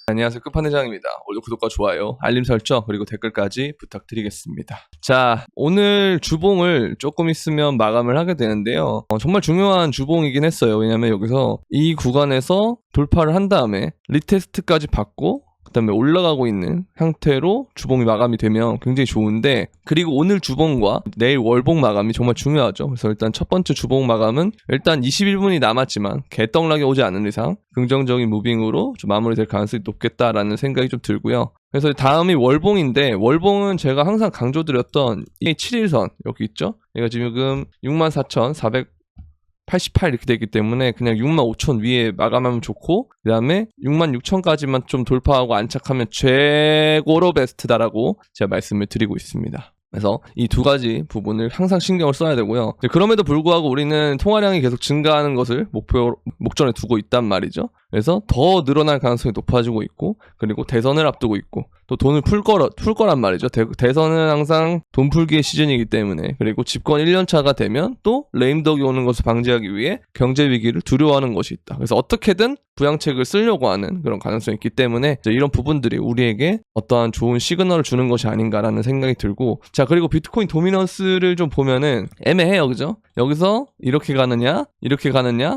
안녕하세요. 끝판대장입니다. 오늘도 구독과 좋아요, 알림 설정, 그리고 댓글까지 부탁드리겠습니다. 자, 오늘 주봉을 조금 있으면 마감을 하게 되는데요. 정말 중요한 주봉이긴 했어요. 왜냐면 여기서 이 구간에서 돌파를 한 다음에 리테스트까지 받고 그 다음에 올라가고 있는 형태로 주봉이 마감이 되면 굉장히 좋은데, 그리고 오늘 주봉과 내일 월봉 마감이 정말 중요하죠. 그래서 일단 첫 번째 주봉 마감은 일단 21분이 남았지만 개떡락이 오지 않는 이상 긍정적인 무빙으로 좀 마무리될 가능성이 높겠다라는 생각이 좀 들고요. 그래서 다음이 월봉인데, 월봉은 제가 항상 강조드렸던 이 7일선 여기 있죠. 얘가 지금 64,488 이렇게 되기 때문에 그냥 65,000 위에 마감하면 좋고, 그 다음에 66,000까지만 좀 돌파하고 안착하면 최고로 베스트다라고 제가 말씀을 드리고 있습니다. 그래서 이 두 가지 부분을 항상 신경을 써야 되고요. 그럼에도 불구하고 우리는 통화량이 계속 증가하는 것을 목전에 두고 있단 말이죠. 그래서 더 늘어날 가능성이 높아지고 있고, 그리고 대선을 앞두고 있고, 또 돈을 풀 거란 말이죠. 대선은 항상 돈 풀기의 시즌이기 때문에, 그리고 집권 1년차가 되면 또 레임덕이 오는 것을 방지하기 위해 경제 위기를 두려워하는 것이 있다. 그래서 어떻게든 부양책을 쓰려고 하는 그런 가능성이 있기 때문에 이런 부분들이 우리에게 어떠한 좋은 시그널을 주는 것이 아닌가라는 생각이 들고, 자, 그리고 비트코인 도미넌스를 좀 보면은 애매해요. 그죠? 여기서 이렇게 가느냐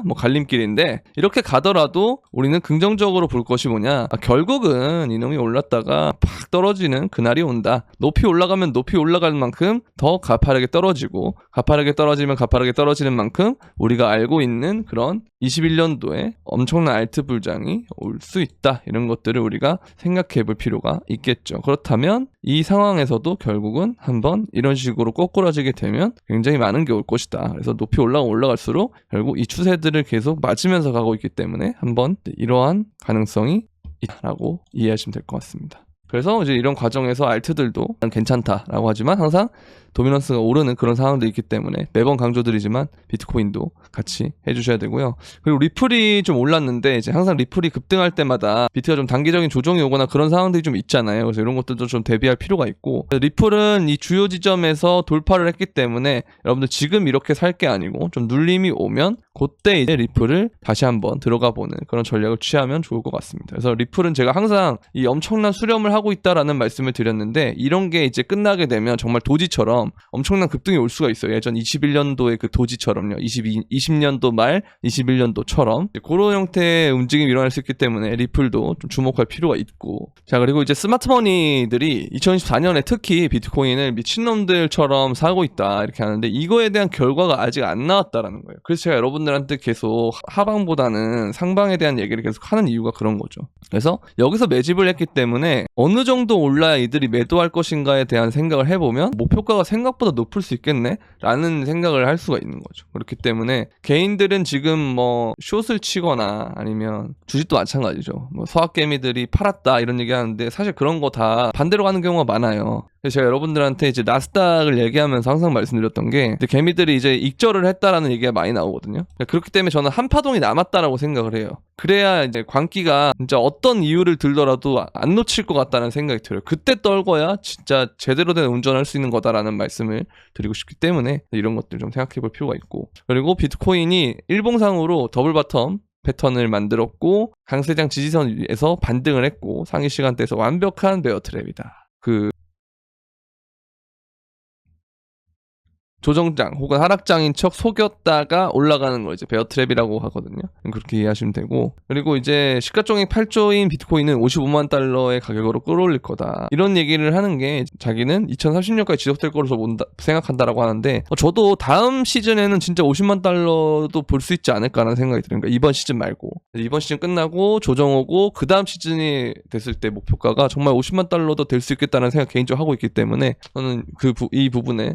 뭐 갈림길인데, 이렇게 가더라도 우리는 긍정적으로 볼 것이 뭐냐, 결국은 이놈이 올랐다가 팍 떨어지는 그날이 온다. 높이 올라가면 높이 올라갈 만큼 더 가파르게 떨어지고, 가파르게 떨어지면 가파르게 떨어지는 만큼 우리가 알고 있는 그런 21년도에 엄청난 알트 불장이 올 수 있다. 이런 것들을 우리가 생각해 볼 필요가 있겠죠. 그렇다면 이 상황에서도 결국은 한번 이런 식으로 꼬꾸라지게 되면 굉장히 많은 게 올 것이다. 그래서 높이 올라갈수록 결국 이 추세들을 계속 맞으면서 가고 있기 때문에 한번 이러한 가능성이 있다라고 이해하시면 될 것 같습니다. 그래서 이제 이런 과정에서 알트들도 괜찮다라고 하지만 항상 도미넌스가 오르는 그런 상황도 있기 때문에 매번 강조드리지만 비트코인도 같이 해주셔야 되고요. 그리고 리플이 좀 올랐는데, 이제 항상 리플이 급등할 때마다 비트가 좀 단기적인 조정이 오거나 그런 상황들이 좀 있잖아요. 그래서 이런 것들도 좀 대비할 필요가 있고, 리플은 이 주요 지점에서 돌파를 했기 때문에 여러분들 지금 이렇게 살 게 아니고 좀 눌림이 오면 그때 이제 리플을 다시 한번 들어가 보는 그런 전략을 취하면 좋을 것 같습니다. 그래서 리플은 제가 항상 이 엄청난 수렴을 하고 있다라는 말씀을 드렸는데, 이런 게 이제 끝나게 되면 정말 도지처럼 엄청난 급등이 올 수가 있어요. 예전 21년도의 그 도지처럼요. 20년도 말 21년도처럼 그런 형태의 움직임이 일어날 수 있기 때문에 리플도 좀 주목할 필요가 있고, 자, 그리고 이제 스마트머니들이 2024년에 특히 비트코인을 미친놈들처럼 사고 있다 이렇게 하는데, 이거에 대한 결과가 아직 안 나왔다라는 거예요. 그래서 제가 여러분들한테 계속 하방보다는 상방에 대한 얘기를 계속 하는 이유가 그런 거죠. 그래서 여기서 매집을 했기 때문에 어느 정도 올라야 이들이 매도할 것인가에 대한 생각을 해보면 목표가가 생각보다 높을 수 있겠네 라는 생각을 할 수가 있는 거죠. 그렇기 때문에 개인들은 지금 뭐 숏을 치거나 아니면 주식도 마찬가지죠. 뭐 서학개미들이 팔았다 이런 얘기 하는데, 사실 그런 거 다 반대로 가는 경우가 많아요. 그래서 제가 여러분들한테 이제 나스닥을 얘기하면서 항상 말씀드렸던 게, 개미들이 이제 익절을 했다라는 얘기가 많이 나오거든요. 그렇기 때문에 저는 한 파동이 남았다라고 생각을 해요. 그래야 이제 광기가 진짜 어떤 이유를 들더라도 안 놓칠 것 같다는 생각이 들어요. 그때 떨궈야 진짜 제대로 된 운전을 할 수 있는 거다라는 말씀을 드리고 싶기 때문에 이런 것들 좀 생각해 볼 필요가 있고, 그리고 비트코인이 일봉상으로 더블 바텀 패턴을 만들었고 강세장 지지선 위에서 반등을 했고 상위 시간대에서 완벽한 베어 트랩이다. 조정장 혹은 하락장인 척 속였다가 올라가는 걸 이제 베어트랩이라고 하거든요. 그렇게 이해하시면 되고, 그리고 이제 시가총액 8조인 비트코인은 55만 달러의 가격으로 끌어올릴 거다, 이런 얘기를 하는 게 자기는 2030년까지 지속될 거라서 생각한다라고 하는데, 저도 다음 시즌에는 진짜 50만 달러도 볼 수 있지 않을까라는 생각이 들어요. 그러니까 이번 시즌 말고 이번 시즌 끝나고 조정 오고 그 다음 시즌이 됐을 때 목표가가 정말 50만 달러도 될 수 있겠다는 생각 개인적으로 하고 있기 때문에 저는 이 부분에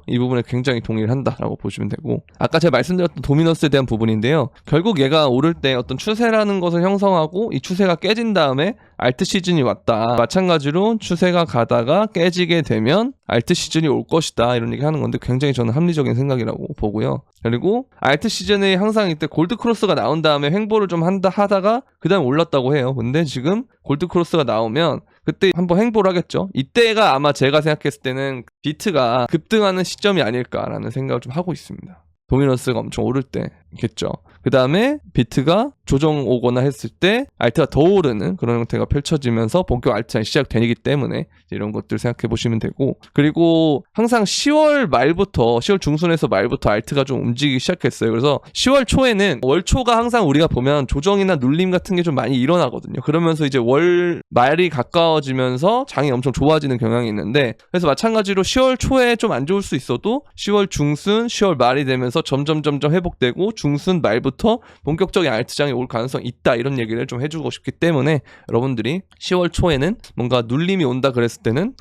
이 부분에 굉장히 동의를 한다라고 보시면 되고, 아까 제가 말씀드렸던 도미넌스에 대한 부분인데요. 결국 얘가 오를 때 어떤 추세라는 것을 형성하고 이 추세가 깨진 다음에 알트 시즌이 왔다. 마찬가지로 추세가 가다가 깨지게 되면 알트 시즌이 올 것이다. 이런 얘기 하는 건데 굉장히 저는 합리적인 생각이라고 보고요. 그리고 알트 시즌에 항상 이때 골드 크로스가 나온 다음에 횡보를 좀 하다가 그 다음에 올랐다고 해요. 근데 지금 골드 크로스가 나오면 그때 한번 횡보를 하겠죠. 이때가 아마 제가 생각했을 때는 비트가 급등하는 시점이 아닐까라는 생각을 좀 하고 있습니다. 도미넌스가 엄청 오를 때겠죠. 그 다음에 비트가 조정 오거나 했을 때 알트가 더 오르는 그런 형태가 펼쳐지면서 본격 알트장이 시작되기 때문에 이런 것들 생각해 보시면 되고, 그리고 항상 10월 말부터 10월 중순에서 말부터 알트가 좀 움직이기 시작했어요. 그래서 10월 초에는 월초가 항상 우리가 보면 조정이나 눌림 같은 게 좀 많이 일어나거든요. 그러면서 이제 월 말이 가까워지면서 장이 엄청 좋아지는 경향이 있는데, 그래서 마찬가지로 10월 초에 좀 안 좋을 수 있어도 10월 중순, 10월 말이 되면서 점점 회복되고 중순 말부터 본격적인 알트장이 올 가능성이 있다, 이런 얘기를 좀 해주고 싶기 때문에 여러분들이 10월 초에는 뭔가 눌림이 온다 그랬을 때는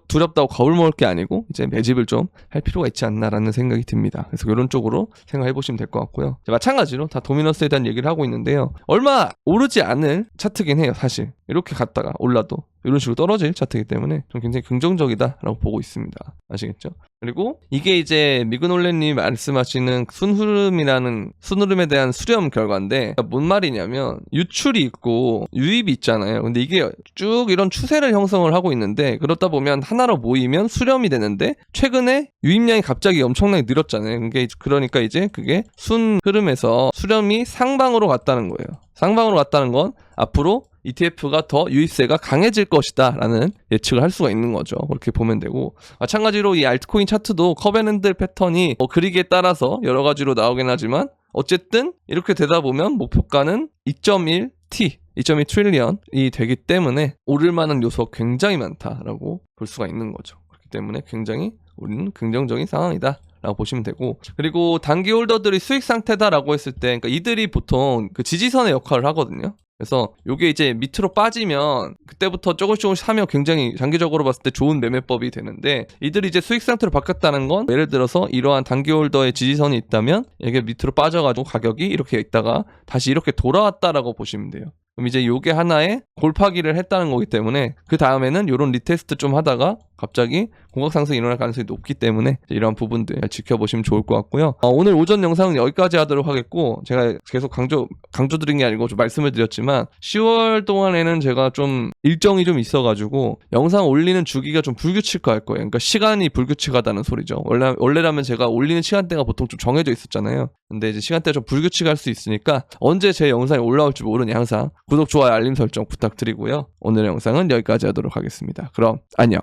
두렵다고 겁을 먹을 게 아니고 이제 매집을 좀 할 필요가 있지 않나라는 생각이 듭니다. 그래서 이런 쪽으로 생각해 보시면 될 것 같고요. 마찬가지로 다 도미넌스에 대한 얘기를 하고 있는데요. 얼마 오르지 않을 차트긴 해요. 사실 이렇게 갔다가 올라도 이런 식으로 떨어질 차트이기 때문에 좀 굉장히 긍정적이다라고 보고 있습니다. 아시겠죠? 그리고 이게 이제 미그놀레님 말씀하시는 순흐름에 대한 수렴 결과인데, 뭔 말이냐면 유출이 있고 유입이 있잖아요. 근데 이게 쭉 이런 추세를 형성을 하고 있는데, 그렇다 보면 하나로 모이면 수렴이 되는데 최근에 유입량이 갑자기 엄청나게 늘었잖아요. 그러니까 이제 그게 순흐름에서 수렴이 상방으로 갔다는 거예요. 상방으로 갔다는 건 앞으로 ETF가 더 유입세가 강해질 것이다 라는 예측을 할 수가 있는 거죠. 그렇게 보면 되고, 마찬가지로 이 알트코인 차트도 커벤앤들 패턴이 그리기에 따라서 여러 가지로 나오긴 하지만 어쨌든 이렇게 되다 보면 목표가는 2.1 트릴리언이 되기 때문에 오를 만한 요소가 굉장히 많다라고 볼 수가 있는 거죠. 그렇기 때문에 굉장히 우리는 긍정적인 상황이다 라고 보시면 되고, 그리고 단기 홀더들이 수익 상태다라고 했을 때, 그러니까 이들이 보통 그 지지선의 역할을 하거든요. 그래서 요게 이제 밑으로 빠지면 그때부터 조금씩 사면 굉장히 장기적으로 봤을 때 좋은 매매법이 되는데, 이들이 이제 수익 상태로 바뀌었다는 건 예를 들어서 이러한 단기 홀더의 지지선이 있다면 이게 밑으로 빠져가지고 가격이 이렇게 있다가 다시 이렇게 돌아왔다라고 보시면 돼요. 그럼 이제 요게 하나의 골파기를 했다는 거기 때문에 그 다음에는 요런 리테스트 좀 하다가 갑자기 공각 상승이 일어날 가능성이 높기 때문에 이런 부분들 지켜보시면 좋을 것 같고요. 오늘 오전 영상은 여기까지 하도록 하겠고, 제가 계속 강조드린 게 아니고 좀 말씀을 드렸지만 10월 동안에는 제가 좀 일정이 좀 있어가지고 영상 올리는 주기가 좀 불규칙할 거예요. 그러니까 시간이 불규칙하다는 소리죠. 원래라면 제가 올리는 시간대가 보통 좀 정해져 있었잖아요. 근데 이제 시간대가 좀 불규칙할 수 있으니까 언제 제 영상이 올라올지 모르니 항상 구독, 좋아요, 알림 설정 부탁드리고요. 오늘의 영상은 여기까지 하도록 하겠습니다. 그럼 안녕.